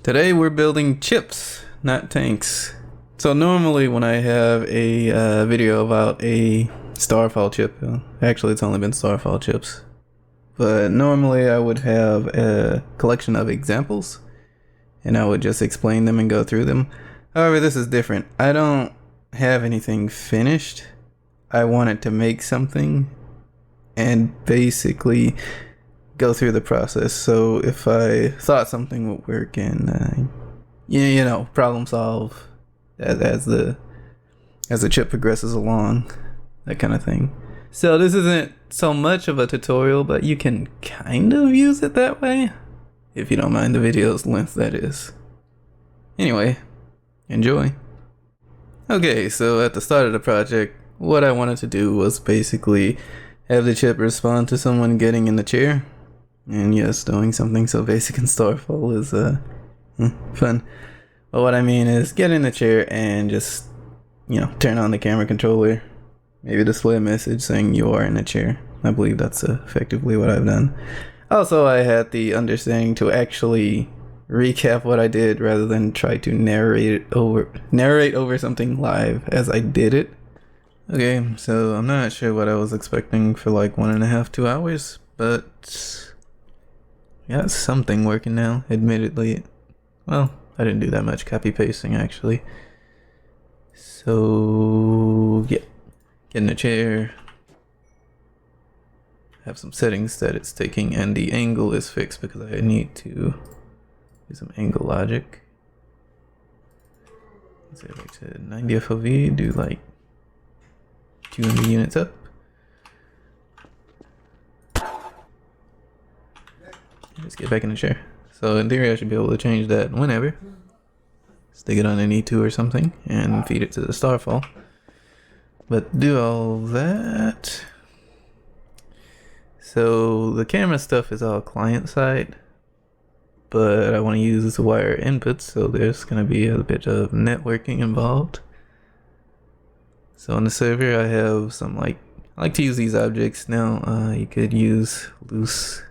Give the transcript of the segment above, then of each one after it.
Today we're building chips, not tanks. So normally when I have a video about a Starfall chip, actually it's only been Starfall chips, but normally I would have a collection of examples and I would just explain them and go through them. However, this is different. I don't have anything finished. I wanted to make something and basically go through the process. So if I thought something would work and you know, problem solve as the chip progresses along, that kind of thing. So this isn't so much of a tutorial, but you can kind of use it that way if you don't mind the video's length, that is. Anyway, enjoy. Okay, so at the start of the project, what I wanted to do was basically have the chip respond to someone getting in the chair. And yes, doing something so basic in Starfall is fun. But what I mean is get in the chair and just, you know, turn on the camera controller. Maybe display a message saying you are in a chair. I believe that's effectively what I've done. Also, I had the understanding to actually recap what I did rather than try to narrate over something live as I did it. Okay, so I'm not sure what I was expecting for like 1.5 to 2 hours, but yeah, it's something working now, admittedly. Well, I didn't do that much copy pasting actually. So yeah, get in a chair, have some settings that it's taking, and the angle is fixed because I need to do some angle logic. Let's say like to 90 FOV, do like 200 units up. Just get back in the chair. So in theory I should be able to change that whenever. Stick it on an E2 or something and feed it to the Starfall. But do all that. So the camera stuff is all client side, but I want to use wire inputs, so there's going to be a bit of networking involved. So on the server I have some I like to use these objects now. You could use loose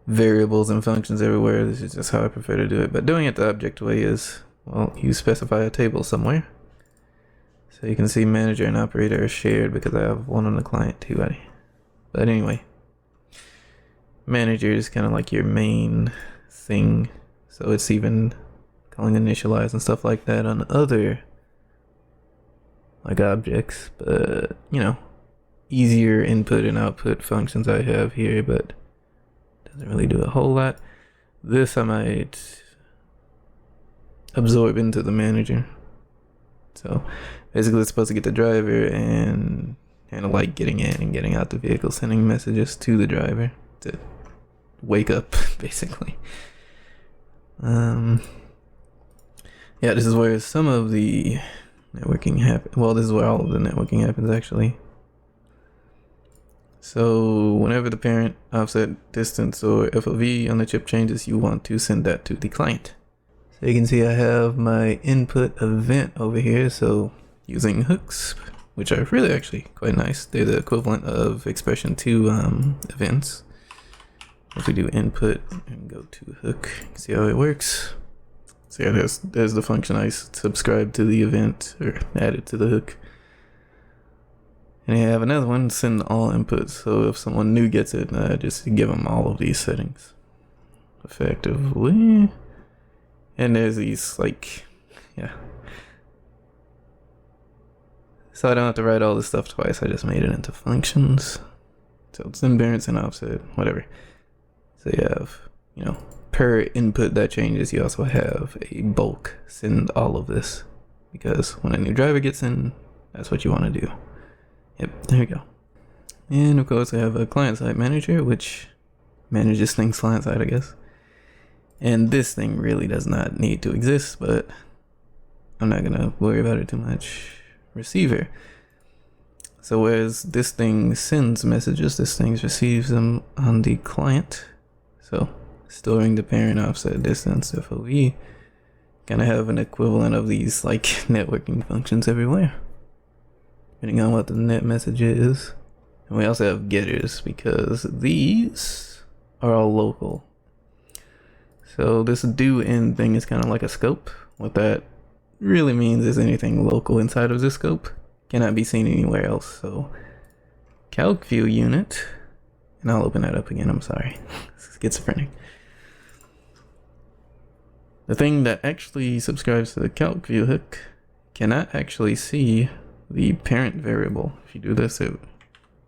variables and functions everywhere. This is just how I prefer to do it, but doing it the object way is, well, you specify a table somewhere. So you can see manager and operator are shared because I have one on the client too. But anyway, manager is kind of like your main thing, so it's even calling initialize and stuff like that on other like objects, but you know, easier input and output functions I have here, but doesn't really do a whole lot. This I might absorb into the manager. So basically it's supposed to get the driver and kind of like getting in and getting out the vehicle, sending messages to the driver to wake up, basically. Yeah, this is where some of the networking happens. Well, this is where all of the networking happens actually. So whenever the parent offset distance or FOV on the chip changes, you want to send that to the client. So you can see I have my input event over here. So using hooks, which are really actually quite nice. They're the equivalent of expression2 events. If we do input and go to hook, see how it works. So yeah, there's the function I subscribe to the event or add it to the hook. And I have another one, send all inputs. So if someone new gets it, just give them all of these settings effectively. And there's these yeah. So I don't have to write all this stuff twice. I just made it into functions. So send parents and offset, whatever. So you have, you know, per input that changes, you also have a bulk send all of this, because when a new driver gets in, that's what you want to do. Yep, there we go. And of course I have a client-side manager, which manages things client-side, I guess. And this thing really does not need to exist, but I'm not gonna worry about it too much. Receiver. So whereas this thing sends messages, this thing receives them on the client. So storing the parent offset distance, FOV, gonna have an equivalent of these like networking functions everywhere, depending on what the net message is. And we also have getters because these are all local. So this do in thing is kind of like a scope. What that really means is anything local inside of this scope cannot be seen anywhere else. So calc view unit, and I'll open that up again, I'm sorry. Schizophrenic. The thing that actually subscribes to the calc view hook cannot actually see the parent variable. If you do this, it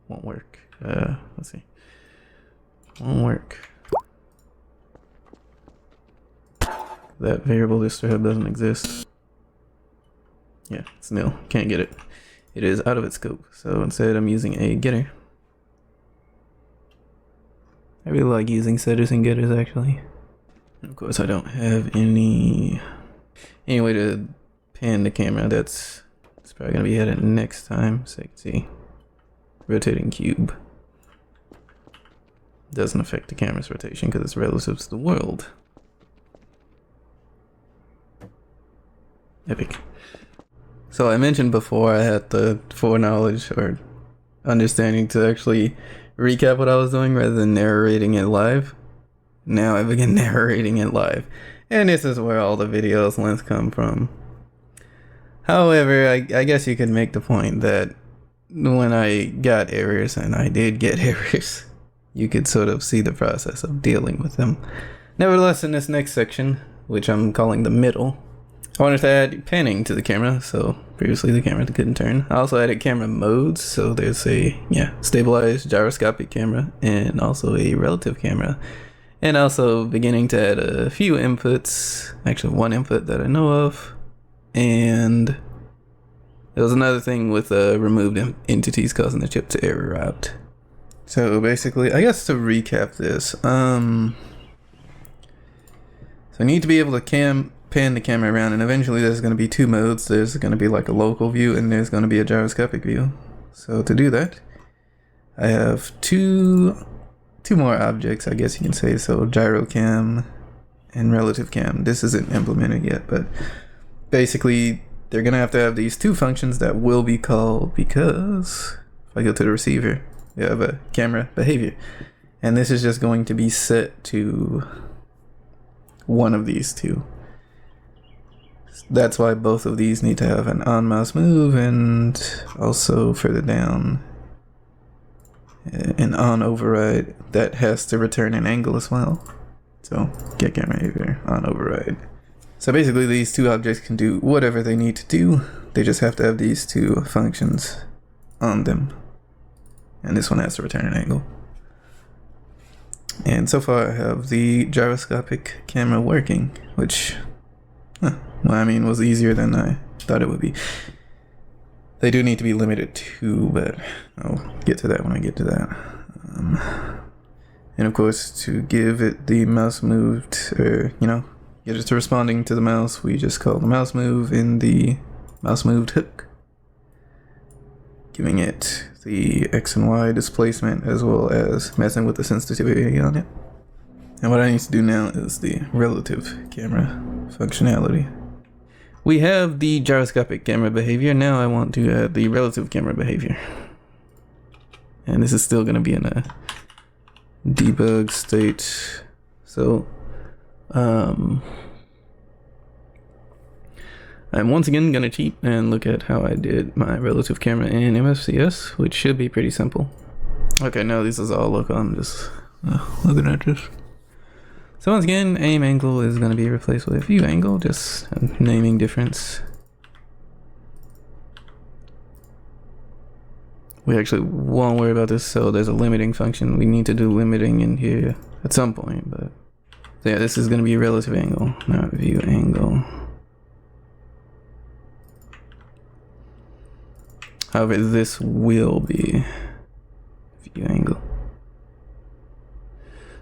won't work. Let's see. Won't work. That variable distrib doesn't exist. Yeah, it's nil. Can't get it. It is out of its scope. So instead, I'm using a getter. I really like using setters and getters actually. And of course, I don't have any way to pan the camera. It's probably gonna be added next time. So you can see rotating cube doesn't affect the camera's rotation because it's relative to the world. Epic. So I mentioned before I had the foreknowledge or understanding to actually recap what I was doing rather than narrating it live. Now I begin narrating it live. And this is where all the videos links come from. However, I guess you could make the point that when I got errors, and I did get errors, you could sort of see the process of dealing with them. Nevertheless, in this next section, which I'm calling the middle, I wanted to add panning to the camera, so previously the camera couldn't turn. I also added camera modes, so there's a stabilized gyroscopic camera and also a relative camera. And also beginning to add a few inputs, actually one input that I know of. And there was another thing with removed entities causing the chip to error out. So basically, I guess to recap this, so I need to be able to pan the camera around, and eventually there's going to be two modes. There's going to be like a local view and there's going to be a gyroscopic view. So to do that, I have two more objects, I guess you can say. So gyrocam and relative cam. This isn't implemented yet, but basically they're going to have these two functions that will be called, because if I go to the receiver, we have a camera behavior, and this is just going to be set to one of these two. That's why both of these need to have an on mouse move, and also further down an on override that has to return an angle as well. So get camera behavior, on override. So basically these two objects can do whatever they need to do. They just have to have these two functions on them. And this one has to return an angle. And so far I have the gyroscopic camera working, which was easier than I thought it would be. They do need to be limited too, but I'll get to that when I get to that. And of course, to give it the mouse moved, or get it to responding to the mouse, we just call the mouse move in the mouse moved hook, giving it the X and Y displacement as well as messing with the sensitivity on it. And what I need to do now is the relative camera functionality. We have the gyroscopic camera behavior. Now I want to add the relative camera behavior. And this is still going to be in a debug state. So I'm once again going to cheat and look at how I did my relative camera in MFCS, which should be pretty simple. Okay, now this is all local. I'm just looking at this. So once again, aim angle is going to be replaced with view angle, just a naming difference. We actually won't worry about this, so there's a limiting function. We need to do limiting in here at some point, but so yeah, this is going to be relative angle, not view angle. However, this will be view angle.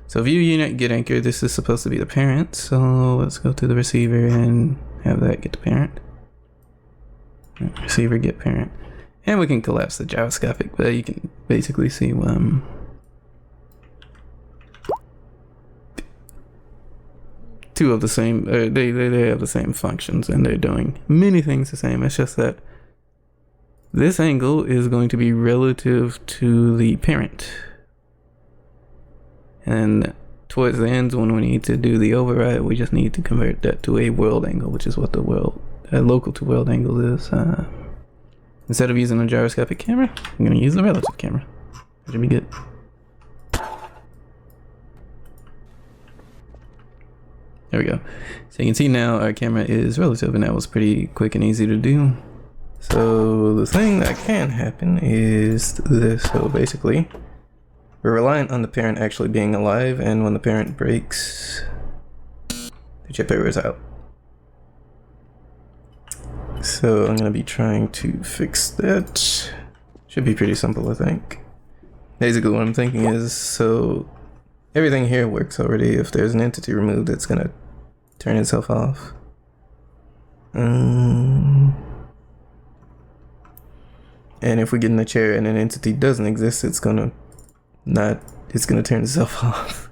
So view unit get anchor, this is supposed to be the parent, so let's go to the receiver and have that get the parent. Receiver get parent. And we can collapse the gyroscopic, but you can basically see two of the same, they have the same functions and they're doing many things the same. It's just that this angle is going to be relative to the parent. And towards the ends when we need to do the override, we just need to convert that to a world angle, which is what the local to world angle is. Instead of using a gyroscopic camera, I'm gonna use the relative camera. That should be good. There we go. So you can see now our camera is relative, and that was pretty quick and easy to do. So the thing that can happen is this. So basically, we're reliant on the parent actually being alive, and when the parent breaks, the chip error is out. So I'm gonna be trying to fix that. Should be pretty simple, I think. Basically what I'm thinking is, so everything here works already. If there's an entity removed, it's gonna turn itself off. And if we get in the chair and an entity doesn't exist, it's gonna turn itself off.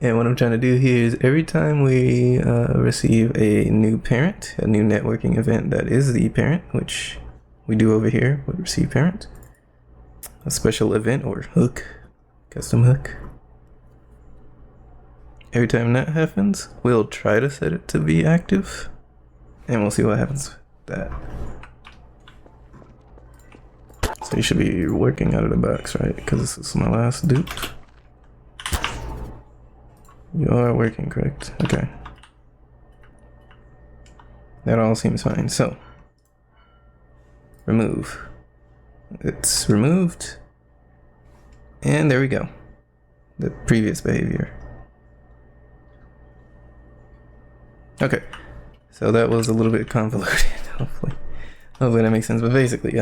And what I'm trying to do here is every time we receive a new parent, a new networking event that is the parent, which we do over here with receive parent, a special event or hook, custom hook. Every time that happens, we'll try to set it to be active, and we'll see what happens with that. So you should be working out of the box, right? Because this is my last dupe. You are working, correct? Okay. That all seems fine. So, remove. It's removed. And there we go. The previous behavior. Okay. So that was a little bit convoluted. Hopefully that makes sense. But basically,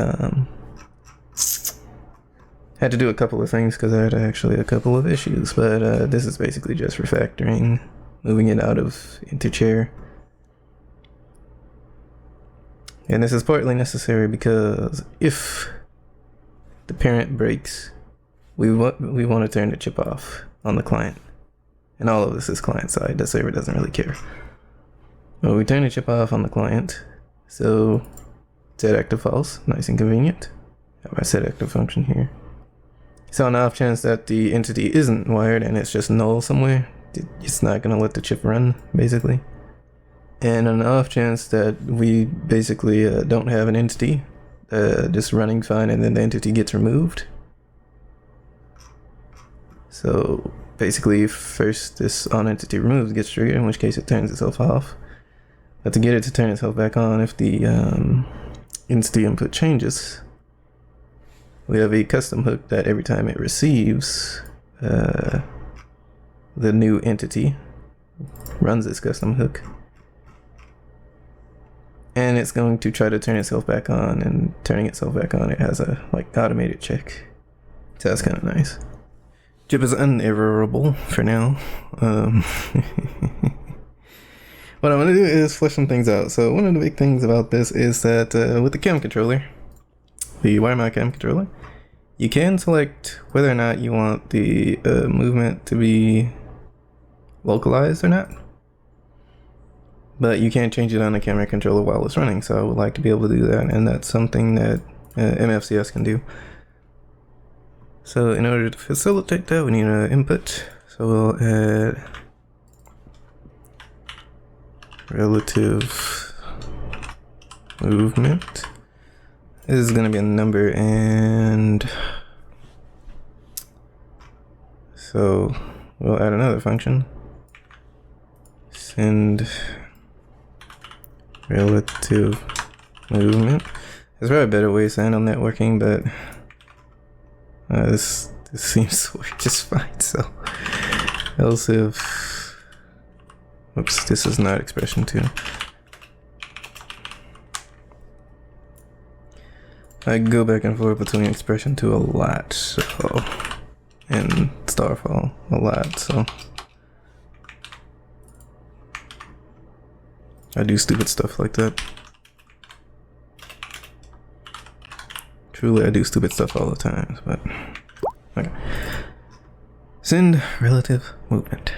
had to do a couple of things because I had actually a couple of issues, but this is basically just refactoring, moving it out of into chair. And this is partly necessary because if the parent breaks, we want to turn the chip off on the client. And all of this is client side. The server doesn't really care. Well, we turn the chip off on the client, so set active false, nice and convenient. Have our set active function here. So on the off chance that the entity isn't wired and it's just null somewhere, it's not going to let the chip run, basically. And on the off chance that we basically don't have an entity, just running fine, and then the entity gets removed. So basically first this onEntity removed gets triggered, in which case it turns itself off. But to get it to turn itself back on, if the entity input changes, we have a custom hook that every time it receives the new entity, runs this custom hook, and it's going to try to turn itself back on, and turning itself back on, it has a like automated check. So that's kind of nice. Chip is unerrorable for now. What I'm going to do is flesh some things out. So one of the big things about this is that with the cam controller, the Wiremod Camera Controller, you can select whether or not you want the movement to be localized or not. But you can't change it on the camera controller while it's running, so I would like to be able to do that, and that's something that MFCS can do. So in order to facilitate that, we need an input. So we'll add relative movement. This is going to be a number, and so we'll add another function. Send relative movement. There's probably a better way to handle networking, but this seems to work just fine. So else if, oops, this is not expression 2. I go back and forth between expression 2 a lot, so, and Starfall a lot, so I do stupid stuff like that. Truly, I do stupid stuff all the time, but okay. Send relative movement.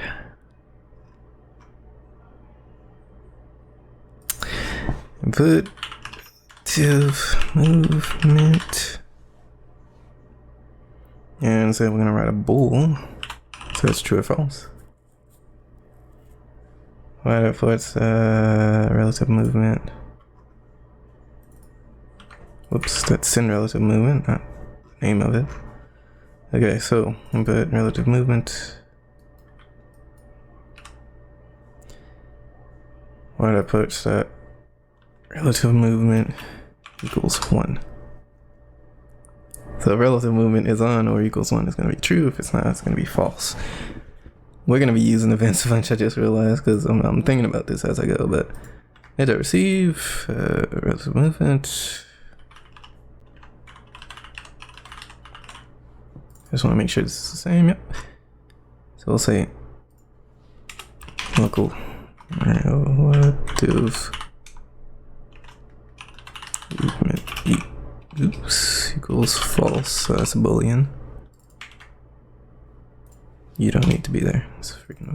Input relative movement. And so we're gonna write a bool So it's true or false. Wide outputs, relative movement. Whoops, that's in relative movement, not name of it. Okay, so input relative movement. Wide outputs that relative movement equals 1. So relative movement is on or equals 1 is going to be true. If it's not, it's going to be false. We're going to be using events a bunch, I just realized, because I'm thinking about this as I go, but hit receive, relative movement. Just want to make sure this is the same, yep. So we'll say local relative movement equals false, so that's a Boolean. You don't need to be there. It's freaking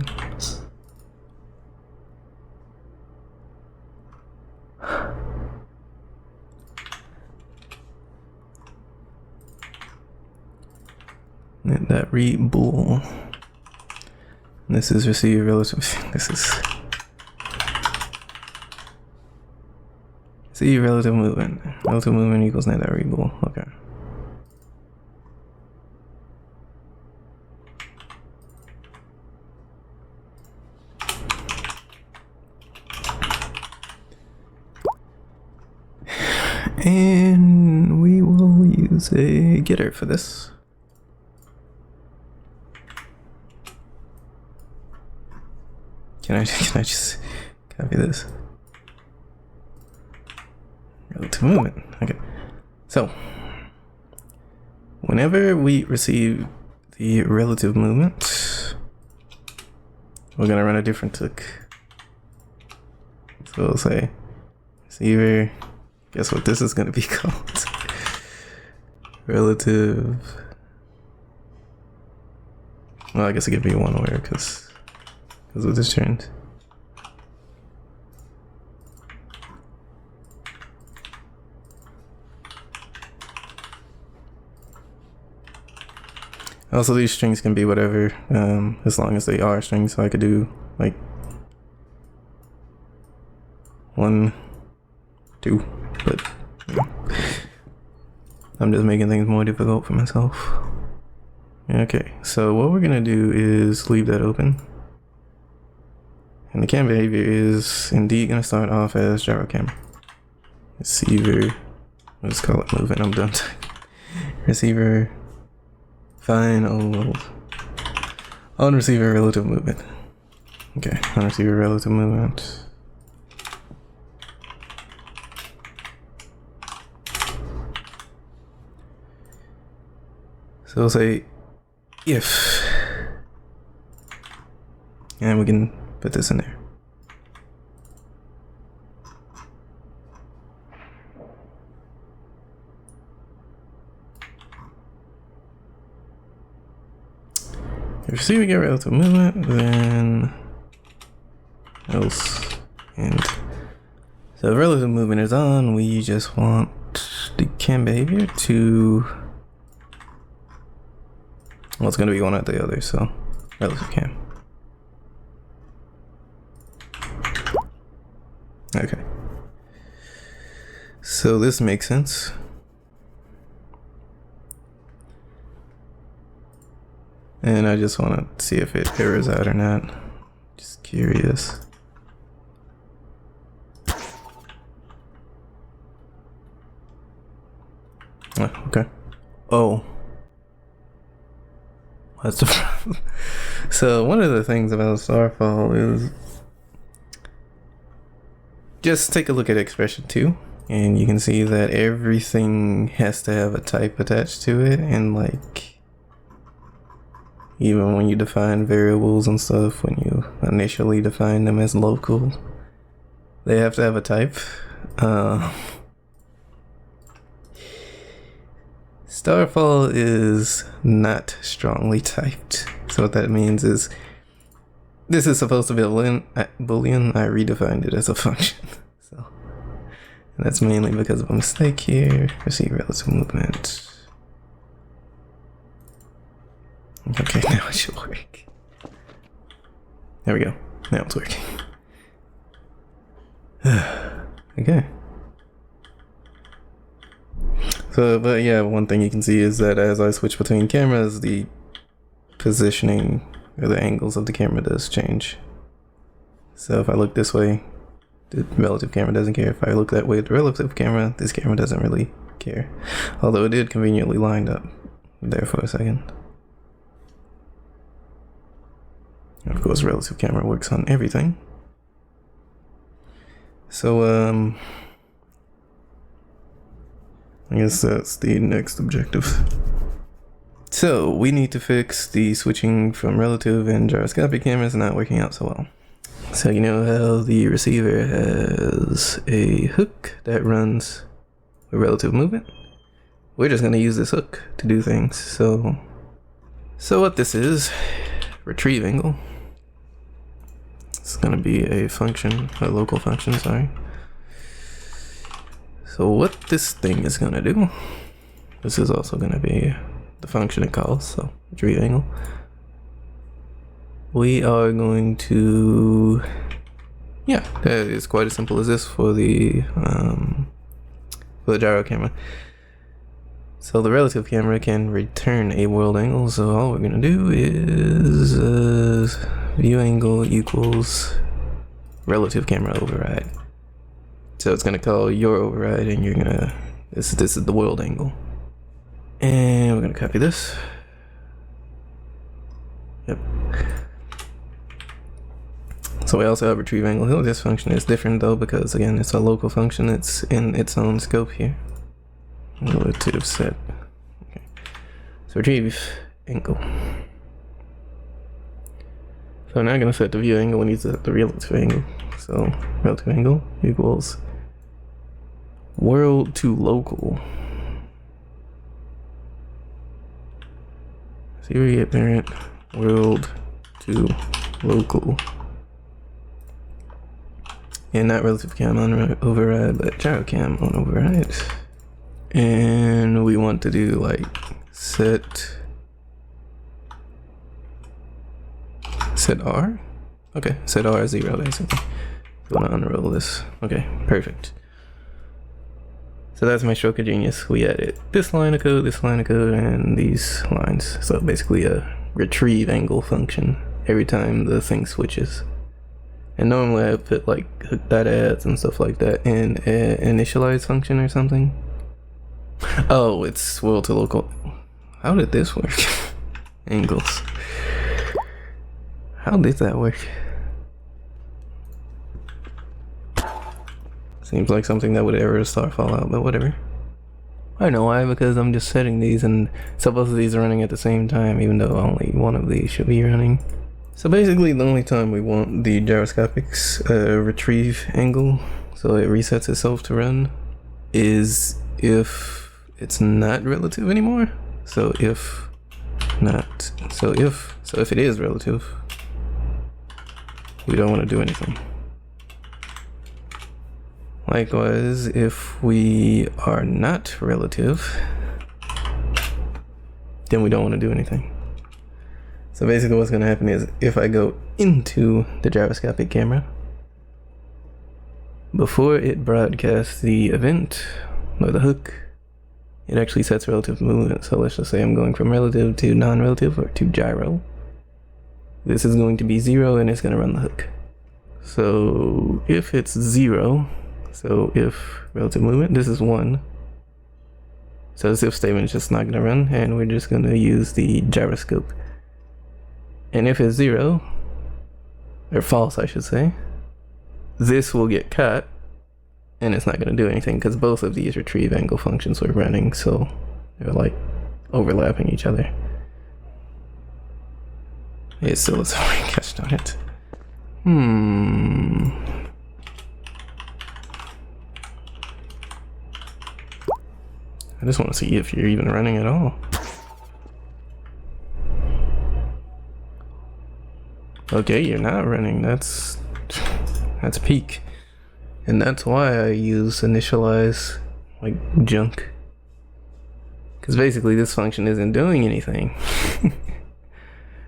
and that read bool. This is receive relative. This is see relative movement. Relative movement equals net that read bool. Okay. And we will use a getter for this. Can I just copy this? Relative movement. Okay. So whenever we receive the relative movement, we're gonna run a different tick. So we'll say receiver. Guess what this is going to be called? Relative. Well, I guess it could be one word because of this trend. Also, these strings can be whatever, as long as they are strings. So I could do like 1, 2. But I'm just making things more difficult for myself. Okay, so what we're gonna do is leave that open. And the cam behavior is indeed gonna start off as gyro camera. Receiver, let's call it movement, I'm done. Receiver, fine, on receiver relative movement. Okay, on receiver relative movement. So we'll say if, and we can put this in there. If you see we get relative movement, then else, and so if relative movement is on, we just want the cam behavior to, well, it's going to be one or the other, so relative cam. Okay. So this makes sense. And I just want to see if it errors out or not. Just curious. Oh, okay. Oh. That's the problem. So one of the things about Starfall is just take a look at expression 2 and you can see that everything has to have a type attached to it, and like even when you define variables and stuff, when you initially define them as local, they have to have a type. Starfall is not strongly typed. So what that means is this is supposed to be a Boolean. I redefined it as a function. So and that's mainly because of a mistake here. Receive relative movement. Okay, now it should work. There we go. Now it's working. Okay. So, but yeah, one thing you can see is that as I switch between cameras, the positioning or the angles of the camera does change. So if I look this way, the relative camera doesn't care. If I look that way, the relative camera, this camera doesn't really care. Although it did conveniently lined up there for a second. And of course, relative camera works on everything. So, I guess that's the next objective. So, we need to fix the switching from relative and gyroscopic cameras not working out so well. So, you know how the receiver has a hook that runs a relative movement? We're just going to use this hook to do things. So what this is, retrieve angle. It's going to be a function, a local function, sorry. So what this thing is going to do, this is also going to be the function it calls, so retrieve angle. We are going to, yeah, it's quite as simple as this for the gyro camera. So the relative camera can return a world angle, so all we're going to do is view angle equals relative camera override. So it's going to call your override, and you're going to, this is the world angle. And we're going to copy this. Yep. So we also have retrieve angle. This function is different though, because again, it's a local function. It's in its own scope here. Relative set. Okay. So retrieve angle. So now I'm going to set the view angle when you set the relative angle. So relative angle equals world to local. Series parent world to local. And not relative cam on override, but gyro cam on override. And we want to do like set R. Okay, set R 0 basically. We want to unroll this. Okay, perfect. So that's my stroke of genius. We added this line of code, and these lines. So basically a retrieve angle function every time the thing switches. And normally I put like hook.adds and stuff like that in an initialize function or something. Oh, it's world to local. How did this work? Angles. How did that work? Seems like something that would error Starfall out, but whatever. I know why, because I'm just setting these and so both of these are running at the same time, even though only one of these should be running. So basically the only time we want the gyroscopics retrieve angle, so it resets itself to run, is if it's not relative anymore. So if it is relative, we don't want to do anything. Likewise, if we are not relative, then we don't want to do anything. So basically what's going to happen is if I go into the gyroscopic camera, before it broadcasts the event or the hook, it actually sets relative movement. So let's just say I'm going from relative to non-relative or to gyro. This is going to be 0 and it's going to run the hook. So if it's 0, so if relative movement, this is 1. So this if statement is just not going to run, and we're just going to use the gyroscope. And if it's 0, or false I should say, this will get cut, and it's not going to do anything because both of these retrieve angle functions were running, so they're like overlapping each other. It still is gosh darn it. I just want to see if you're even running at all. Okay, you're not running. That's peak. And that's why I use initialize like junk. Because basically this function isn't doing anything.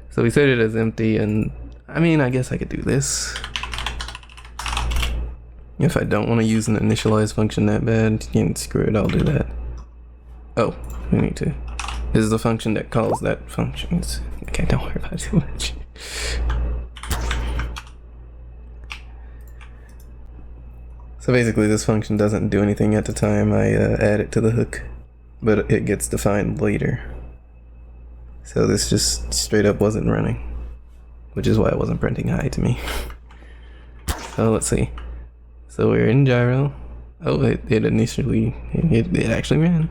So we set it as empty, and I mean, I guess I could do this. If I don't want to use an initialize function that bad, screw it, I'll do that. Oh, we need to. This is the function that calls that function. Okay, don't worry about it too much. So basically this function doesn't do anything at the time I add it to the hook, but it gets defined later. So this just straight up wasn't running, which is why it wasn't printing hi to me. So let's see. So we're in gyro. Oh, it actually ran.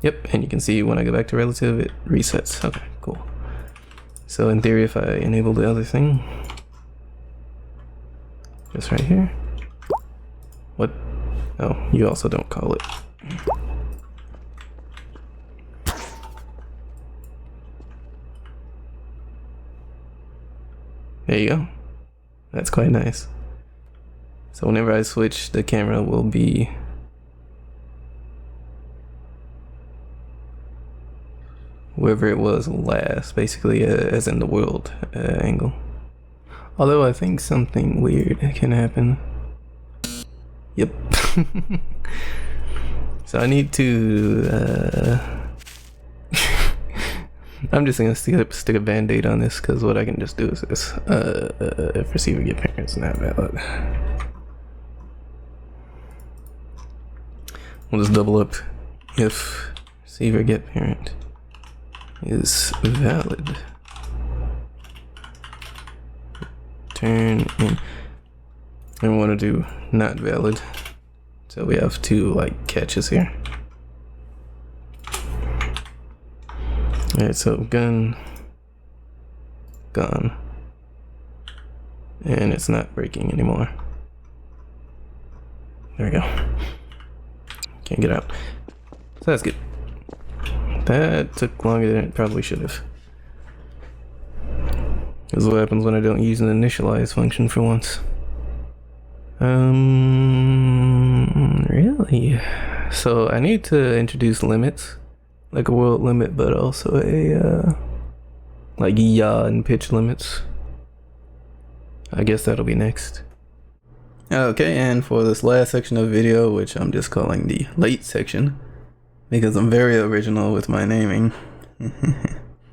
Yep, and you can see when I go back to relative, it resets. Okay, cool. So in theory, if I enable the other thing, just right here. What? Oh, you also don't call it. There you go. That's quite nice. So whenever I switch, the camera will be wherever it was last, basically, as in the world angle. Although I think something weird can happen. Yep. So I need to I'm just gonna stick a band-aid on this, because what I can just do is this. If receiver get parents not valid. We'll just double up if receiver get parent is valid. Turn in. And we want to do not valid. So we have two like catches here. Alright, so gun, gone. And it's not breaking anymore. There we go. Can't get out. So that's good. That took longer than it probably should have. This is what happens when I don't use an initialize function for once. Really? So I need to introduce limits, like a world limit, but also a like yaw and pitch limits. I guess that'll be next. Okay, and for this last section of video, which I'm just calling the late section, because I'm very original with my naming.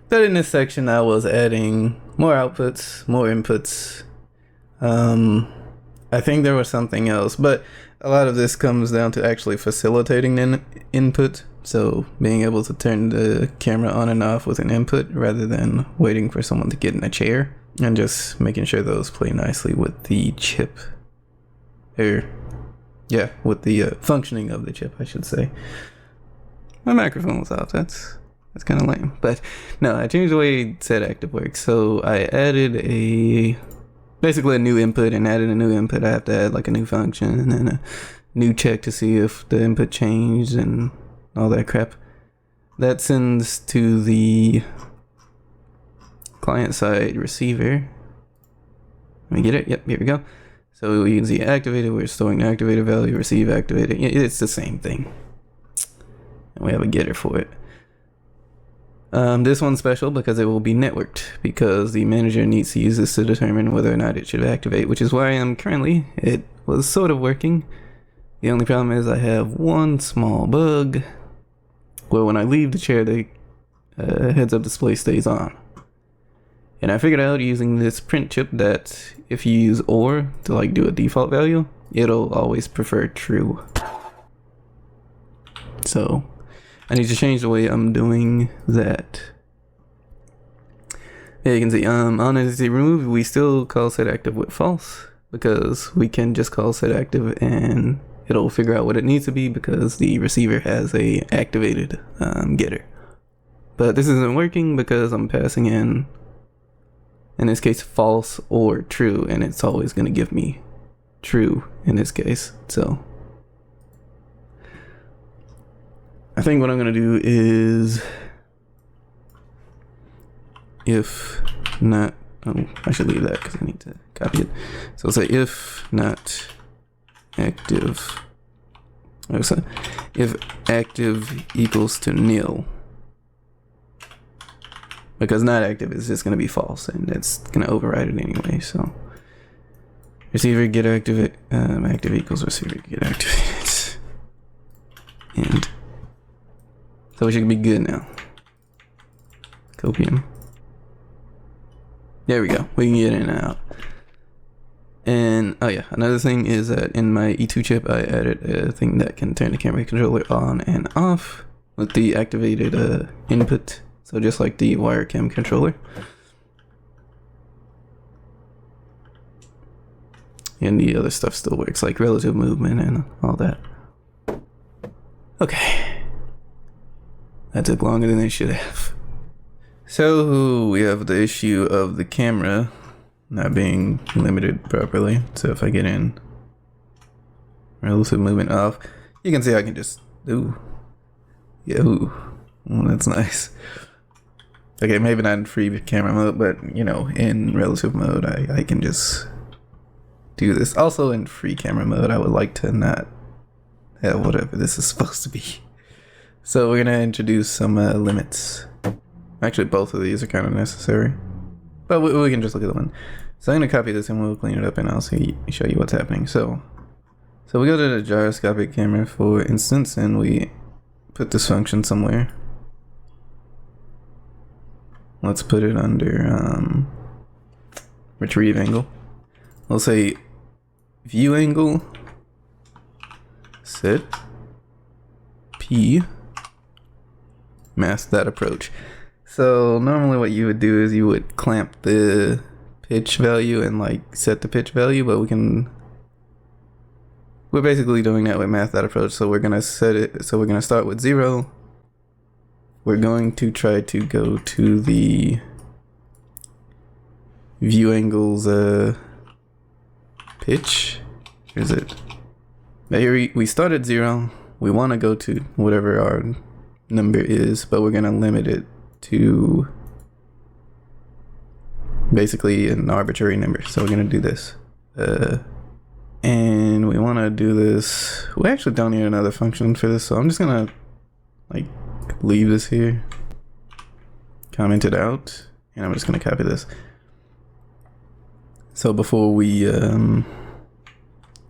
But in this section, I was adding more outputs, more inputs. I think there was something else, but a lot of this comes down to actually facilitating an input. So being able to turn the camera on and off with an input rather than waiting for someone to get in a chair, and just making sure those play nicely with the chip. Yeah, with the functioning of the chip, I should say. My microphone was off. That's kind of lame. But no, I changed the way set active works. So I added basically a new input, and added a new input, I have to add like a new function and then a new check to see if the input changed and all that crap. That sends to the client side receiver. Let me get it. Yep, here we go. So you can see activated, we're storing the activated value, receive activated. It's the same thing. And we have a getter for it. This one's special because it will be networked, because the manager needs to use this to determine whether or not it should activate, which is where I am currently. It was sort of working. The only problem is I have one small bug where when I leave the chair, the heads-up display stays on. And I figured out using this print chip that if you use OR to like do a default value, it'll always prefer true. So I need to change the way I'm doing that. Yeah, you can see on entity remove, we still call set active with false, because we can just call set active and it'll figure out what it needs to be, because the receiver has a activated getter. But this isn't working because I'm passing in this case false or true, and it's always going to give me true in this case. So I think what I'm going to do is, if not, oh, I should leave that because I need to copy it. So I'll say if not active, if active equals to nil, because not active is just going to be false, and it's going to override it anyway. So receiver get activate, active equals receiver get activated, and so we should be good now. Copium. There we go. We can get in and out. And oh yeah, another thing is that in my E2 chip, I added a thing that can turn the camera controller on and off with the activated input. So just like the Wiremod controller. And the other stuff still works, like relative movement and all that. Okay. That took longer than it should have. So we have the issue of the camera not being limited properly. So if I get in relative movement off, you can see I can just ooh. That's nice. Okay, maybe not in free camera mode, but you know, in relative mode I can just do this. Also in free camera mode, I would like to not have whatever this is supposed to be. So we're gonna introduce some limits. Actually, both of these are kind of necessary, but we can just look at the one. So I'm gonna copy this and we'll clean it up and I'll show you what's happening. So we go to the gyroscopic camera, for instance, and we put this function somewhere. Let's put it under retrieve angle. We'll say view angle set P mask that approach. So normally what you would do is you would clamp the pitch value and like set the pitch value, but we're basically doing that with mask that approach. So we're gonna set it, so we're gonna start with 0. We're going to try to go to the view angles pitch. Where is it? Here we start at 0. We want to go to whatever our number is, but we're going to limit it to basically an arbitrary number. So we're going to do this. And we want to do this. We actually don't need another function for this, so I'm just going to like leave this here, comment it out, and I'm just going to copy this. So before we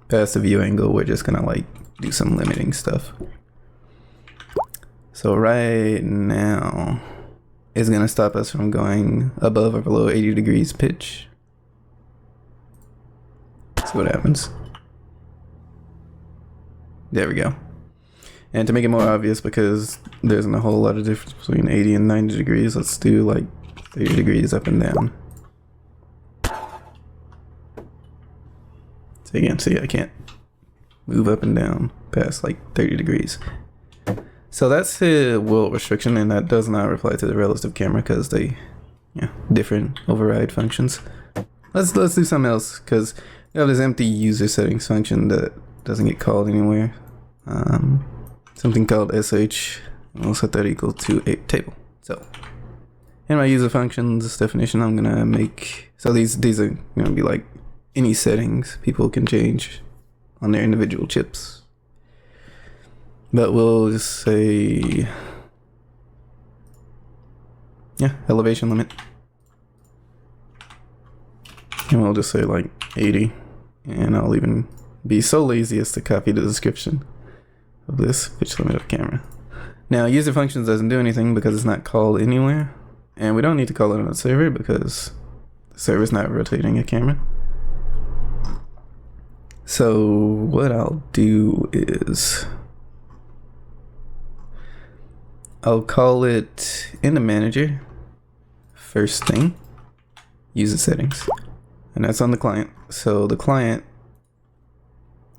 pass the view angle, we're just going to like do some limiting stuff. So right now it's going to stop us from going above or below 80 degrees pitch. See what happens. There we go. And to make it more obvious, because there isn't a whole lot of difference between 80 and 90 degrees, let's do like 30 degrees up and down. So again, see, I can't move up and down past like 30 degrees. So that's the world restriction, and that does not apply to the relative camera because they, different override functions. Let's do something else, because we have this empty user settings function that doesn't get called anywhere. Something called sh. We'll set that equal to a table. So in my user functions definition, I'm gonna make, so these are gonna be like any settings people can change on their individual chips. But we'll just say, elevation limit. And we'll just say like 80. And I'll even be so lazy as to copy the description of this pitch limit of camera. Now, user functions doesn't do anything because it's not called anywhere. And we don't need to call it on the server because the server's not rotating a camera. So what I'll do is I'll call it in the manager, first thing, user settings. And that's on the client. So the client,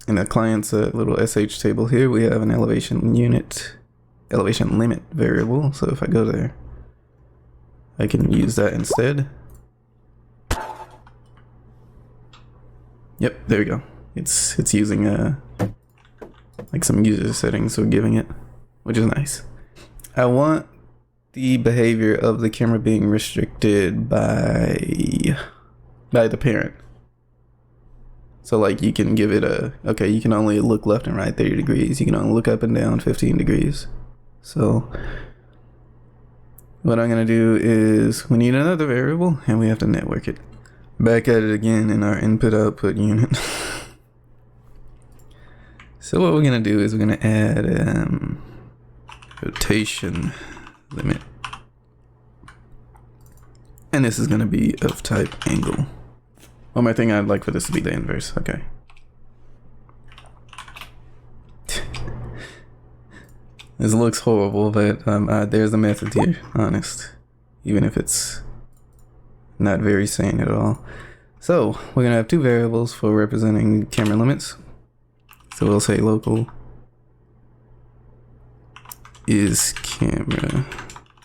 in the client's little sh table here, we have an elevation limit variable. So if I go there, I can use that instead. Yep, there we go. It's using like some user settings we're giving it, which is nice. I want the behavior of the camera being restricted by the parent. So like you can give it okay, you can only look left and right 30 degrees. You can only look up and down 15 degrees. So what I'm gonna do is we need another variable and we have to network it. Back at it again in our input output unit. So what we're gonna do is we're gonna add rotation limit. And this is gonna be of type angle. One more thing, I'd like for this to be the inverse. Okay. This looks horrible, but there's a method here, honest. Even if it's not very sane at all. So we're gonna have two variables for representing camera limits. So we'll say local is camera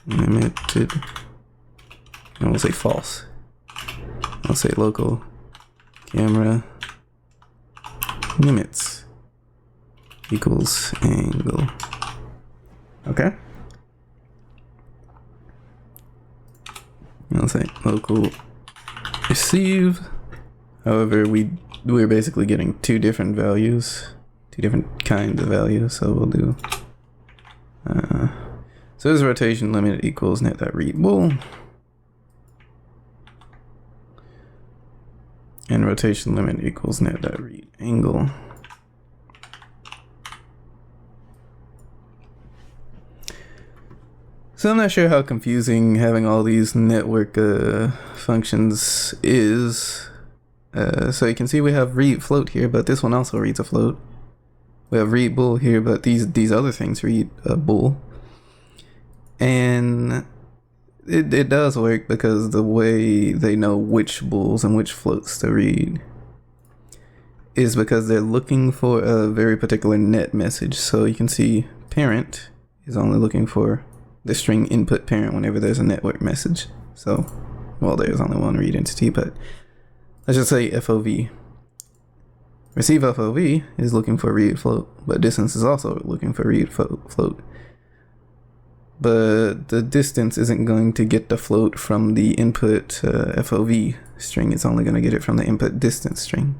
limited, and we'll say false. I'll say local camera limits equals angle. Okay. I'll say local receive. However, we're basically getting two different values, two different kinds of values. So we'll do. So this rotation limit equals net.read bool, and rotation limit equals net.read angle. So I'm not sure how confusing having all these network functions is. So you can see we have read float here, but this one also reads a float. We have read bool here, but these other things read a bool. And it does work because the way they know which bools and which floats to read is because they're looking for a very particular net message. So you can see parent is only looking for the string input parent whenever there's a network message. So, well, there's only one read entity, but let's just say FOV. Receive FOV is looking for read float, but distance is also looking for read float. But the distance isn't going to get the float from the input FOV string. It's only going to get it from the input distance string.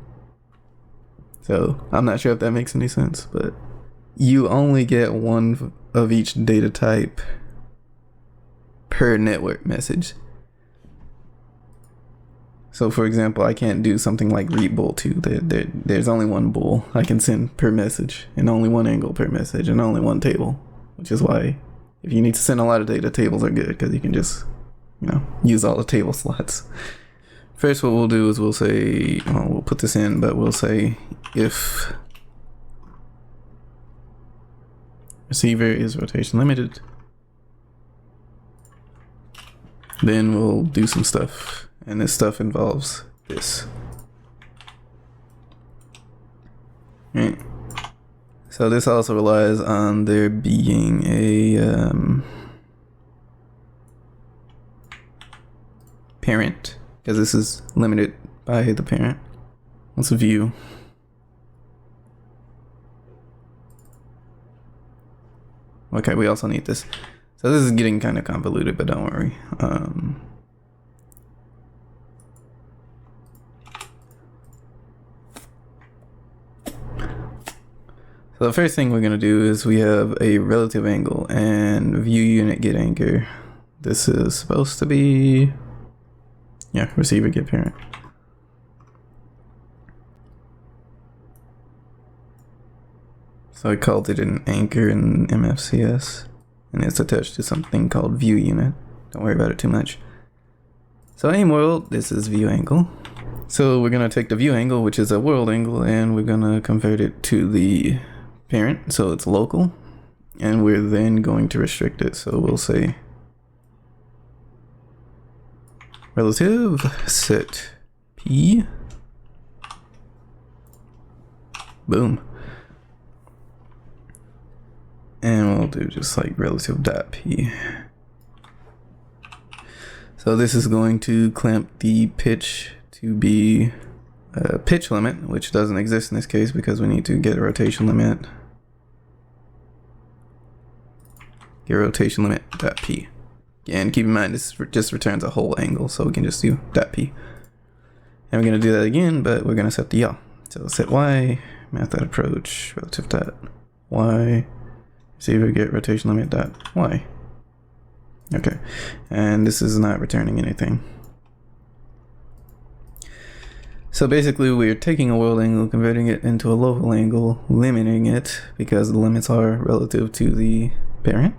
So I'm not sure if that makes any sense, but you only get one of each data type per network message. So for example, I can't do something like read bool 2. There's only one bool I can send per message, and only one angle per message, and only one table, which is why if you need to send a lot of data, tables are good because you can just, use all the table slots. First, what we'll do is we'll say, we'll put this in, but we'll say if receiver is rotation limited, then we'll do some stuff. And this stuff involves this. Right. So this also relies on there being a parent, because this is limited by the parent. Let's view. Okay, we also need this. So this is getting kind of convoluted, but don't worry. So the first thing we're going to do is we have a relative angle and view unit get anchor. This is supposed to be, receiver get parent. So I called it an anchor in MFCS, and it's attached to something called view unit. Don't worry about it too much. So aim world, this is view angle. So we're going to take the view angle, which is a world angle, and we're going to convert it to the parent, so it's local, and we're then going to restrict it. So we'll say relative set p, boom, and we'll do just like relative dot p. So this is going to clamp the pitch to be a pitch limit, which doesn't exist in this case because we need to get a rotation limit. Get rotation limit dot p. And keep in mind this just returns a whole angle, so we can just do dot p. And we're gonna do that again, but we're gonna set the yaw. So set y, method approach, relative dot y, receiver get rotation limit dot y. Okay, and this is not returning anything. So basically we're taking a world angle, converting it into a local angle, limiting it because the limits are relative to the parent.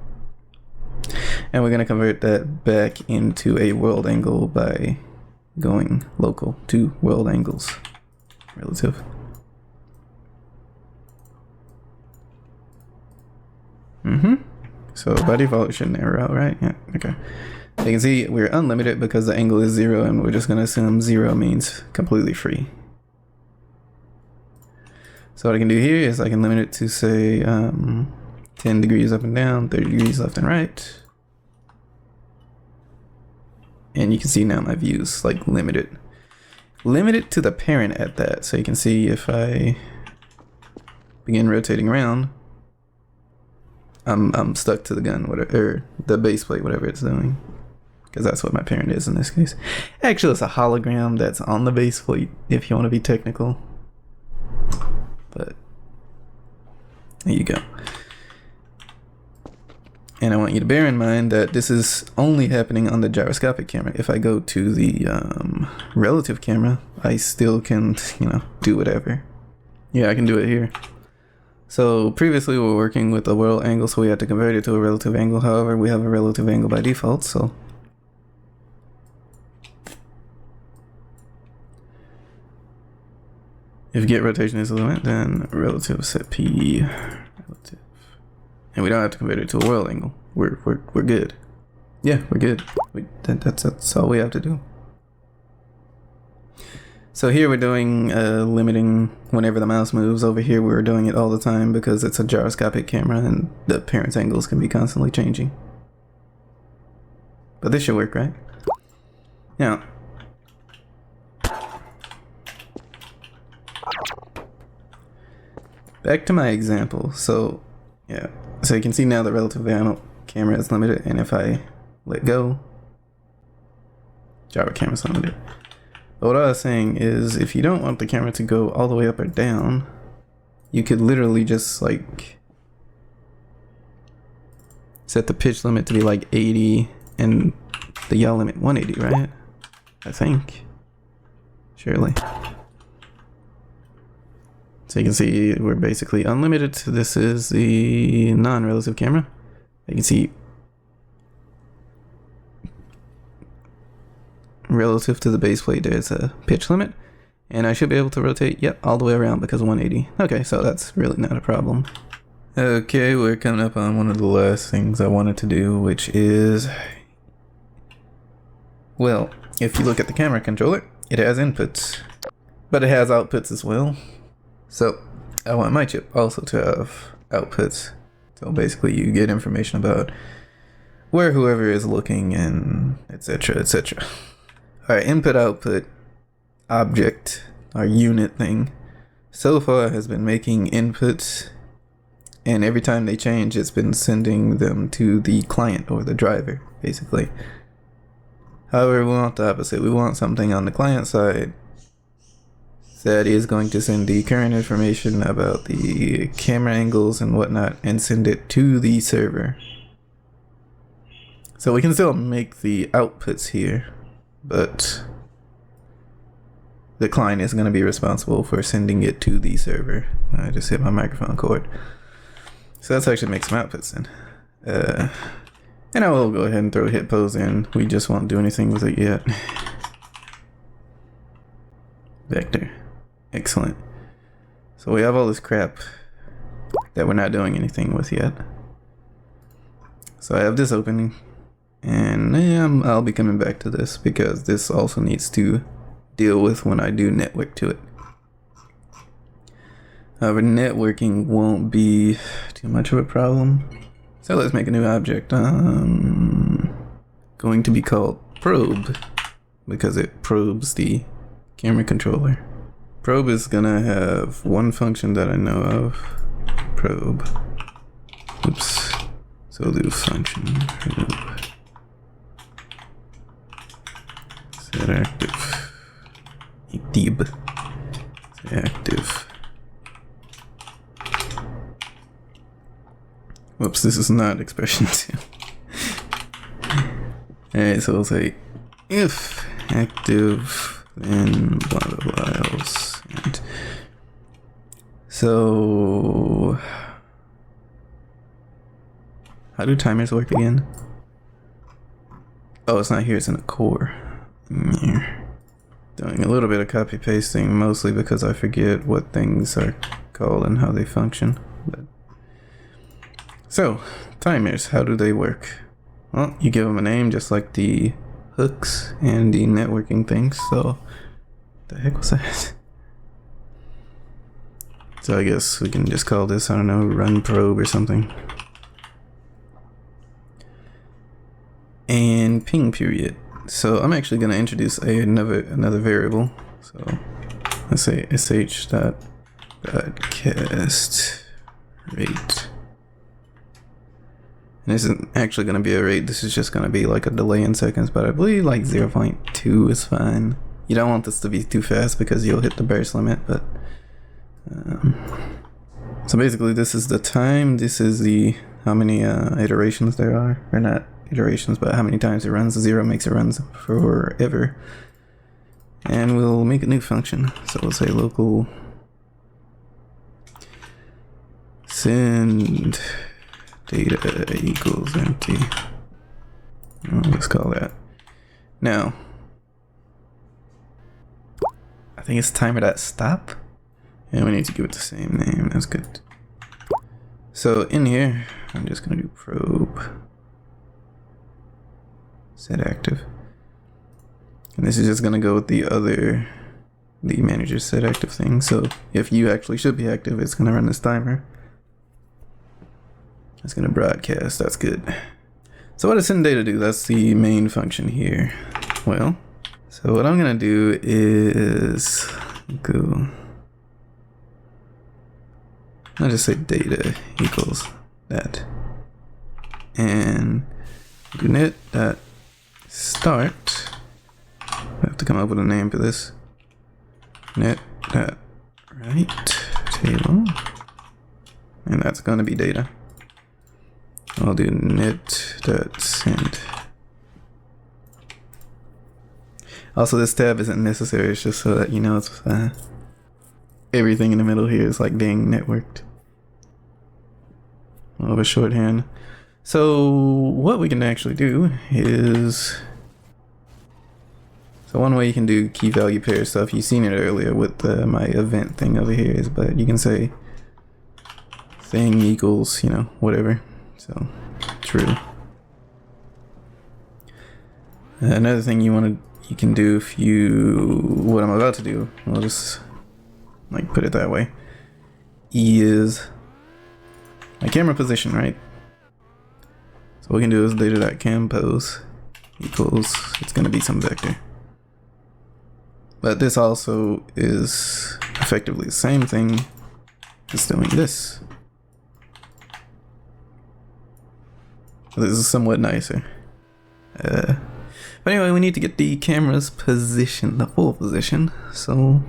And we're going to convert that back into a world angle by going local to world angles relative. So by default it shouldn't error out, right? Yeah, okay. You can see we're unlimited because the angle is 0, and we're just going to assume 0 means completely free. So what I can do here is I can limit it to, say, 10 degrees up and down, 30 degrees left and right. And you can see now my view's like limited. Limited to the parent at that. So you can see if I begin rotating around, I'm stuck to the gun, whatever, or the base plate, whatever it's doing. Because that's what my parent is in this case. Actually, it's a hologram that's on the base plate, if you want to be technical. But there you go. And I want you to bear in mind that this is only happening on the gyroscopic camera. If I go to the relative camera, I still can, do whatever. Yeah, I can do it here. So previously we were working with a world angle, so we had to convert it to a relative angle. However, we have a relative angle by default, so if get rotation is the limit, then relative set P relative, and we don't have to convert it to a world angle. We're good. Yeah, we're good. That's all we have to do. So here we're doing limiting whenever the mouse moves. Over here we're doing it all the time because it's a gyroscopic camera and the parent's angles can be constantly changing. But this should work, right? Now, back to my example. So yeah, so you can see now the relative camera is limited, and if I let go, gyro camera's limited. But what I was saying is, if you don't want the camera to go all the way up or down, you could literally just like set the pitch limit to be like 80 and the yaw limit 180, right? I think. Surely. So you can see we're basically unlimited. This is the non-relative camera. You can see relative to the base plate there's a pitch limit, and I should be able to rotate, yep, all the way around because of 180. Okay, so that's really not a problem. Okay, we're coming up on one of the last things I wanted to do, which is, well, if you look at the camera controller, it has inputs, but it has outputs as well. So I want my chip also to have outputs. So basically you get information about where whoever is looking and etc, etc. Our input output object, our unit thing, so far has been making inputs, and every time they change it's been sending them to the client or the driver basically. However, we want the opposite. We want something on the client side that is going to send the current information about the camera angles and whatnot and send it to the server. So we can still make the outputs here, but the client is going to be responsible for sending it to the server. I just hit my microphone cord. So let's actually make some outputs then. And I will go ahead and throw hit pose in. We just won't do anything with it yet. Vector. Excellent. So we have all this crap that we're not doing anything with yet. So I have this opening, and I'll be coming back to this because this also needs to deal with when I do network to it. However, networking won't be too much of a problem. So let's make a new object. Going to be called probe because it probes the camera controller. Probe is gonna have one function that I know of. Probe. Oops. So we'll do function probe. Set active. Active. Set active. Whoops, this is not expression 2. Alright, so we'll say if active, then blah blah blah else. And so, how do timers work again? Oh, it's not here, it's in the core. Yeah. Doing a little bit of copy pasting, mostly because I forget what things are called and how they function. But so, timers, how do they work? Well, you give them a name just like the hooks and the networking things. So, the heck was that? So I guess we can just call this, I don't know, run probe or something. And ping period. So I'm actually going to introduce another variable. So let's say sh.broadcast rate. And this isn't actually going to be a rate. This is just going to be like a delay in seconds, but I believe like 0.2 is fine. You don't want this to be too fast because you'll hit the burst limit, but so basically this is the time, this is the how many iterations there are, or not iterations, but how many times it runs. 0 makes it runs forever. And we'll make a new function. So we'll say local send data equals empty. Let's call that. Now, I think it's timer.stop. And we need to give it the same name. That's good. So in here, I'm just gonna do probe set active, and this is just gonna go with the manager set active thing. So if you actually should be active, it's gonna run this timer. It's gonna broadcast. That's good. So what does send data do? That's the main function here. Well, so what I'm gonna do is go. I'll just say data equals that, and do net dot start. I have to come up with a name for this. Net dot write table, and that's going to be data. I'll do net dot send. Also, this tab isn't necessary. It's just so that you know it's everything in the middle here is like being networked. Of a shorthand. So what we can actually do is, so one way you can do key value pair stuff, you've seen it earlier with my event thing over here, is, but you can say thing equals, you know, whatever. So true. Another thing you can do if what I'm about to do, I'll just like put it that way, is my camera position, right? So what we can do is data.campose equals, it's going to be some vector. But this also is effectively the same thing as doing this. This is somewhat nicer. But anyway, we need to get the camera's position, the full position. So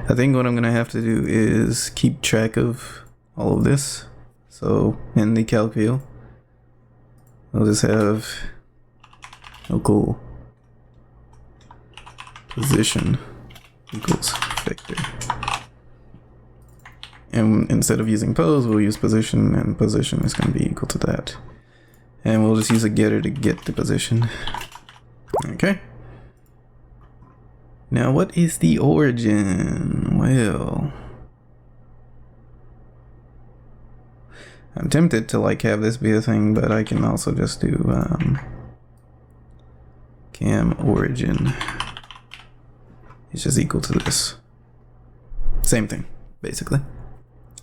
I think what I'm gonna have to do is keep track of all of this. So in the calc view, I'll just have local position equals vector. And instead of using pose, we'll use position, and position is going to be equal to that. And we'll just use a getter to get the position. Okay. Now, what is the origin? Well, I'm tempted to like have this be a thing, but I can also just do cam origin. It's just equal to this. Same thing, basically.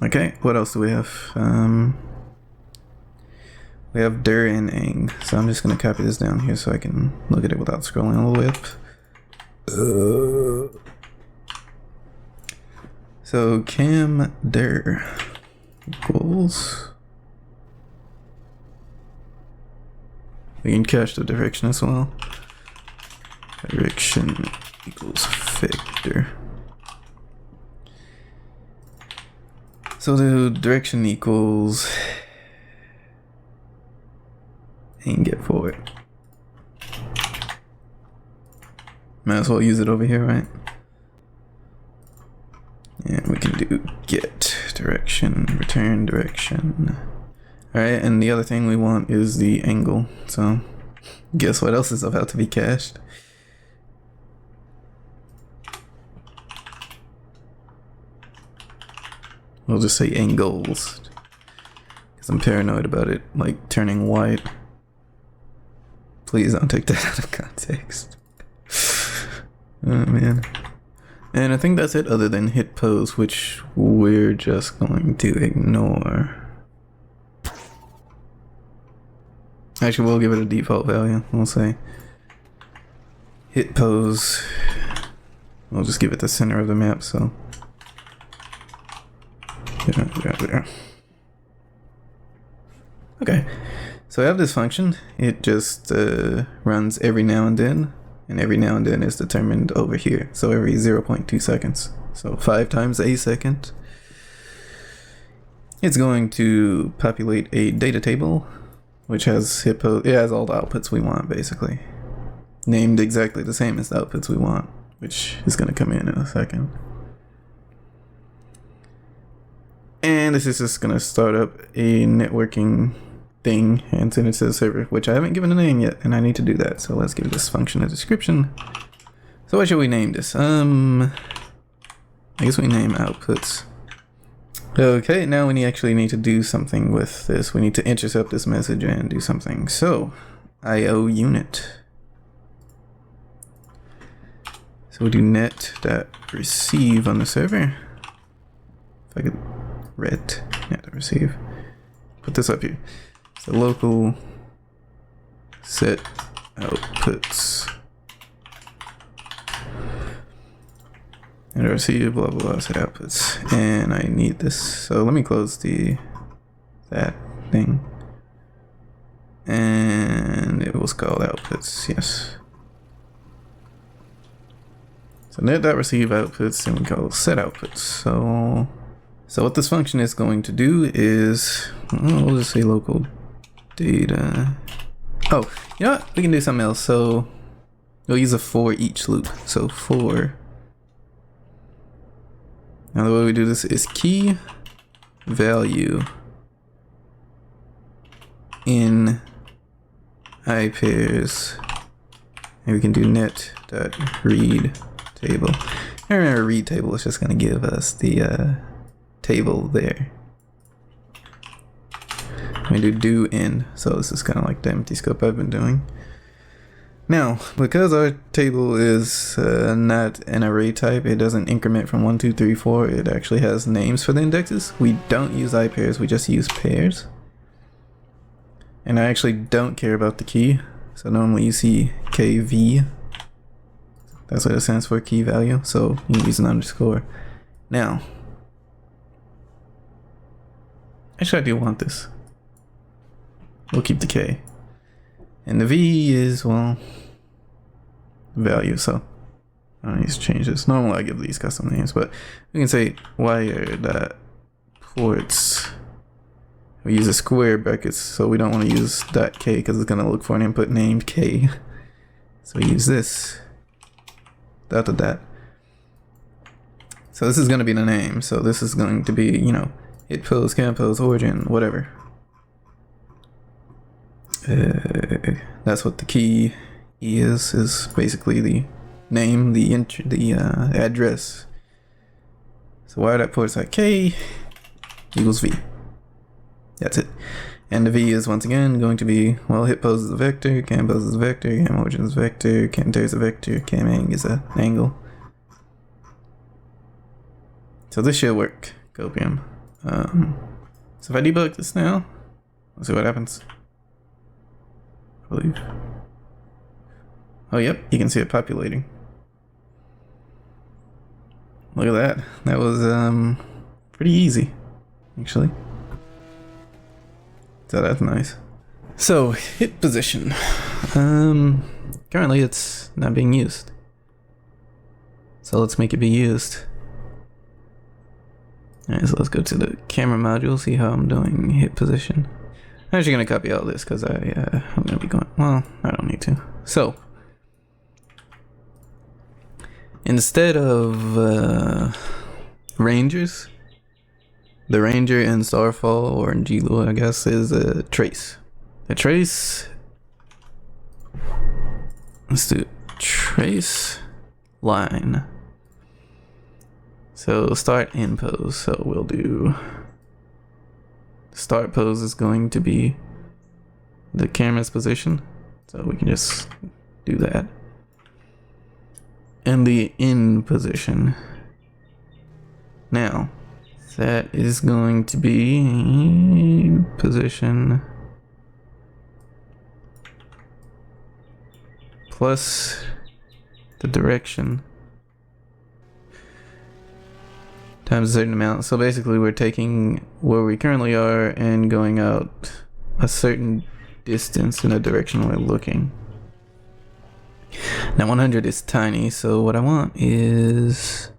Okay, what else do we have? We have dir and ang. So I'm just gonna copy this down here so I can look at it without scrolling all the way up. So cam dir equals, we can cache the direction as well. Direction equals vector. So the direction equals and get forward. Might as well use it over here, right? And we can do get direction, return direction. Alright, and the other thing we want is the angle. So guess what else is about to be cached? We'll just say angles, because I'm paranoid about it like turning white. Please don't take that out of context. Oh man. And I think that's it, other than hit pose, which we're just going to ignore. Actually, we'll give it a default value. We'll say hit pose. We'll just give it the center of the map, so. Yeah. Okay, so I have this function. It just runs every now and then is determined over here. So every 0.2 seconds. So 5 times a second. It's going to populate a data table, which has it has all the outputs we want, basically. Named exactly the same as the outputs we want, which is going to come in a second. And this is just going to start up a networking thing and send it to the server, which I haven't given a name yet, and I need to do that. So let's give this function a description. So what should we name this? I guess we name outputs. Okay, now we actually need to do something with this. We need to intercept this message and do something. So IO unit. So we do net.receive on the server. If I could net.receive. Put this up here. So local set outputs. And receive blah blah set outputs. And I need this. So let me close that thing. And it was called outputs, yes. So net.receive outputs, and we call set outputs. So what this function is going to do is, we'll just say local data. Oh, you know what? We can do something else. So we'll use a for each loop. So for. Now the way we do this is key value in I pairs, and we can do net.read table. I remember read table is just going to give us the table there. We do in, so this is kind of like the empty scope I've been doing. Now, because our table is not an array type, it doesn't increment from 1, 2, 3, 4. It actually has names for the indexes. We don't use I pairs, we just use pairs. And I actually don't care about the key. So normally you see KV. That's what it stands for, key value. So you can use an underscore. Now, actually I do want this. We'll keep the K. And the V is, well, value, so I don't need to change this. Normally I give these custom names, but we can say wire.ports. We use a square brackets, so we don't want to use .k because it's going to look for an input named K. So we use this. Dot. So this is going to be the name. So this is going to be, you know, hit pose, cam pose, origin, whatever. That's what the key is basically the name, the address. So wire.ports like K equals V. That's it. And the V is once again going to be, well, hit pose is a vector, cam pose is a vector, cam origin is a vector, cam tear is a vector, cam ang is an angle. So this should work, Copium. So if I debug this now, let's see what happens. I believe. Oh, yep, you can see it populating. Look at that. That was pretty easy, actually. So that's nice. So hit position. Currently it's not being used. So let's make it be used. Alright, so let's go to the camera module, see how I'm doing hit position. I'm actually gonna copy all this because I'm gonna be going. Well, I don't need to. So instead of rangers, the ranger in Starfall or in GLUA, I guess, is a trace. The trace. Let's do trace line. So start in pose. So we'll do start pose is going to be the camera's position. So we can just do that. And the in position. Now, that is going to be position plus the direction times a certain amount. So basically we're taking where we currently are and going out a certain distance in the direction we're looking. Now 100 is tiny, so what I want is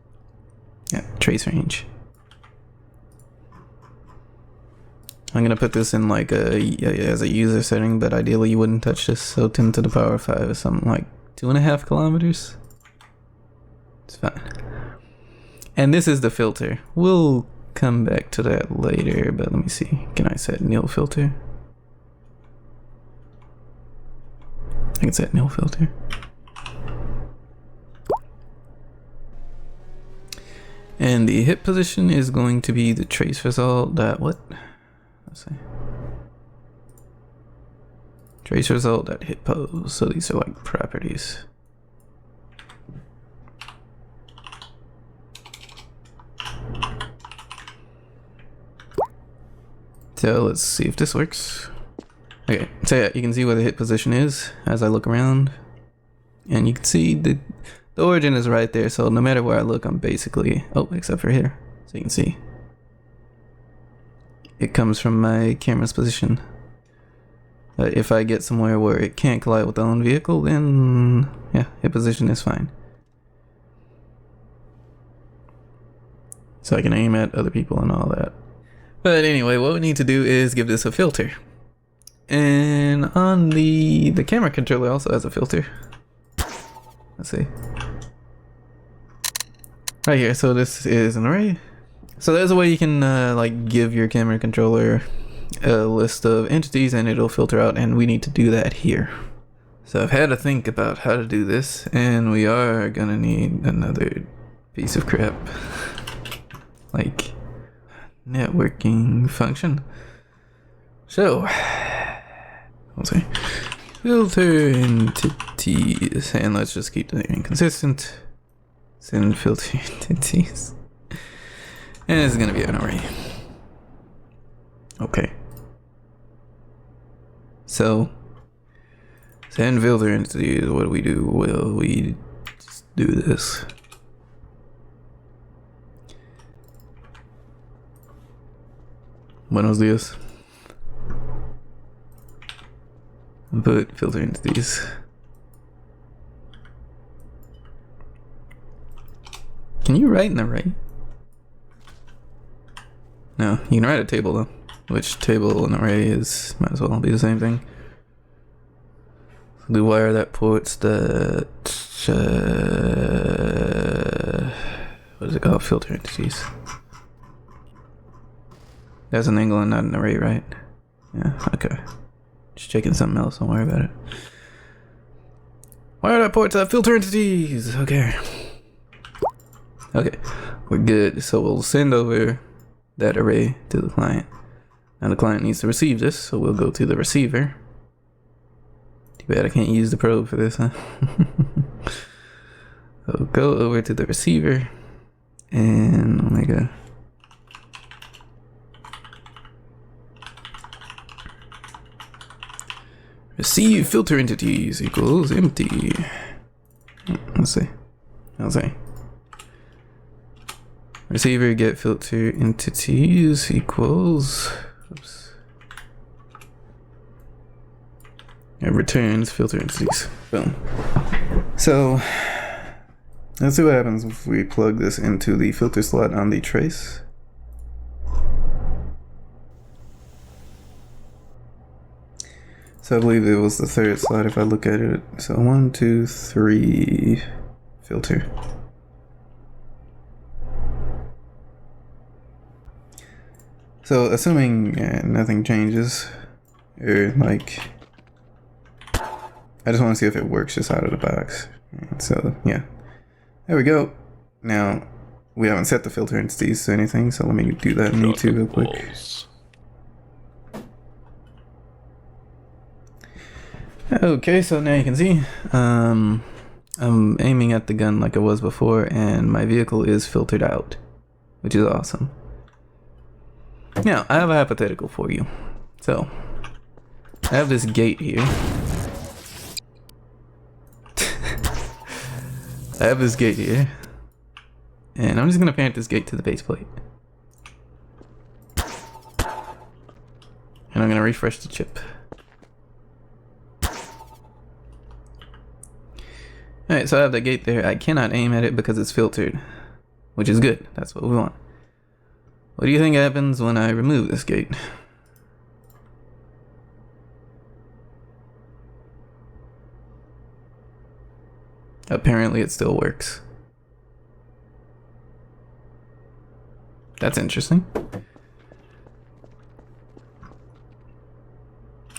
trace range. I'm gonna put this in like as a user setting, but ideally you wouldn't touch this. So 10 to the power 5 is something like 2.5 kilometers. It's fine. And this is the filter. We'll come back to that later, but let me see. Can I set nil filter? I can set nil filter. And the hit position is going to be the trace result that what? Let's see. Trace result that hit pose. So these are like properties. So let's see if this works. Okay, so yeah, you can see where the hit position is as I look around. And you can see the origin is right there, so no matter where I look, I'm basically, oh, except for here. So you can see. It comes from my camera's position. If I get somewhere where it can't collide with the own vehicle, then yeah, hit position is fine. So I can aim at other people and all that. But anyway, what we need to do is give this a filter. And on the camera controller also has a filter. Let's see. Right here, so this is an array. So there's a way you can like give your camera controller a list of entities and it'll filter out, and we need to do that here. So I've had to think about how to do this, and we are gonna need another piece of crap. Like networking function. So let's see. Filter entities, and let's just keep the name consistent. Send filter entities. And it's gonna be an array. Okay. So send filter entities, what do we do? Well, we just do this. Buenos dias. Put filter entities. Can you write an array? No, you can write a table though. Which table and array is, might as well be the same thing. So do wire that ports that what is it called? Filter entities. That's an angle and not an array, right? Yeah, okay. Just checking something else, don't worry about it. Wire that ports that filter entities. Okay. Okay, we're good. So we'll send over that array to the client. Now the client needs to receive this, so we'll go to the receiver. Too bad I can't use the probe for this, huh? So go over to the receiver and Omega. Receive filter entities equals empty. Let's see. I'll say. Receiver get filter entities equals, oops. It returns filter entities. Boom. So let's see what happens if we plug this into the filter slot on the trace. So I believe it was the third slide if I look at it. So 1, 2, 3, filter. So assuming nothing changes, or like, I just want to see if it works just out of the box. So yeah, there we go. Now we haven't set the filter entities to anything, so let me do that in YouTube real quick. Okay, so now you can see I'm aiming at the gun like I was before, and my vehicle is filtered out, which is awesome. Now I have a hypothetical for you. So I have this gate here. I have this gate here, and I'm just gonna parent this gate to the base plate, and I'm gonna refresh the chip. Alright, so I have that gate there. I cannot aim at it because it's filtered, which is good. That's what we want. What do you think happens when I remove this gate? Apparently it still works. That's interesting.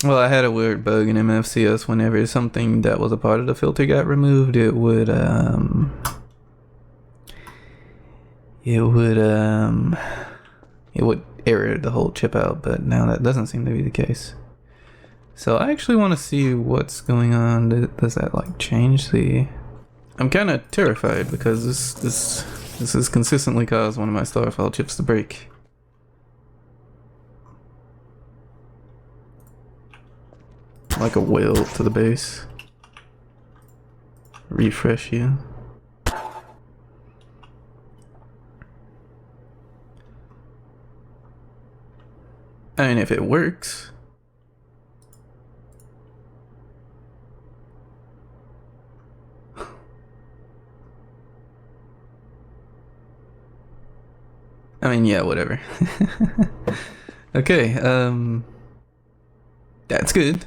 Well, I had a weird bug in MFCS. Whenever something that was a part of the filter got removed, it would error the whole chip out, but now that doesn't seem to be the case. So I actually want to see what's going on. Does that like change the... I'm kind of terrified because this has consistently caused one of my Starfall chips to break. Like a whale to the base. Refresh you. I mean, if it works. I mean, yeah, whatever. Okay, that's good.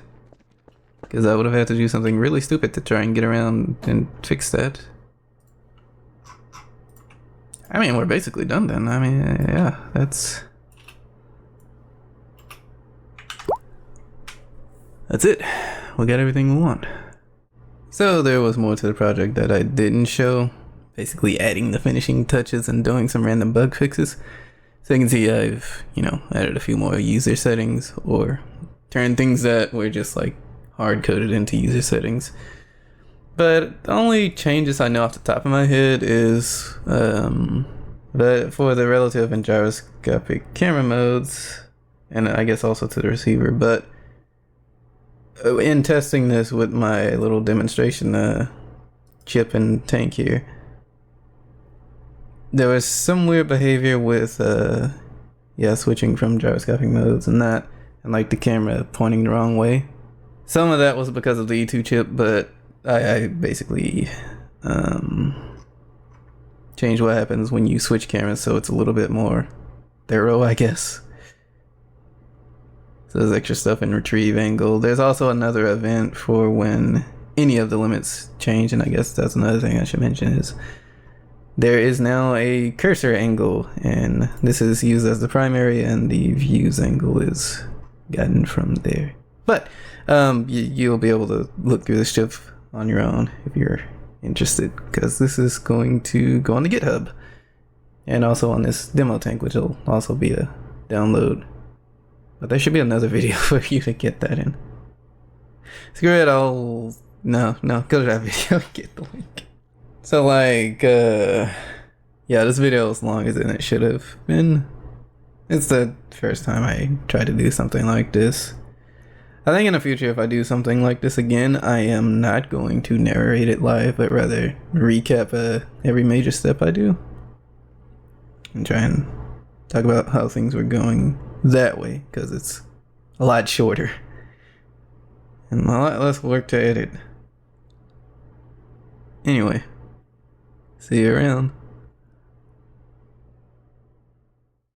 Because I would have had to do something really stupid to try and get around and fix that. I mean, we're basically done then. I mean, yeah, that's it. We got everything we want. So there was more to the project that I didn't show. Basically adding the finishing touches and doing some random bug fixes. So you can see I've, added a few more user settings or turned things that were just like hard-coded into user settings. But the only changes I know off the top of my head is that for the relative and gyroscopic camera modes, and I guess also to the receiver, but in testing this with my little demonstration chip and tank here, there was some weird behavior with switching from gyroscopic modes and that, and like the camera pointing the wrong way. Some of that was because of the E2 chip, but I basically changed what happens when you switch cameras so it's a little bit more thorough, I guess. So there's extra stuff in retrieve angle. There's also another event for when any of the limits change, and I guess that's another thing I should mention is there is now a cursor angle, and this is used as the primary, and the views angle is gotten from there. But you'll be able to look through this chip on your own if you're interested, because this is going to go on the GitHub and also on this demo tank, which will also be a download. But there should be another video for you to get that in. Screw it, no, go to that video and get the link. So like, yeah, this video is longer than it should have been. It's the first time I tried to do something like this. I think in the future, if I do something like this again, I am not going to narrate it live, but rather recap every major step I do. And try and talk about how things were going that way, because it's a lot shorter. And a lot less work to edit. Anyway, see you around.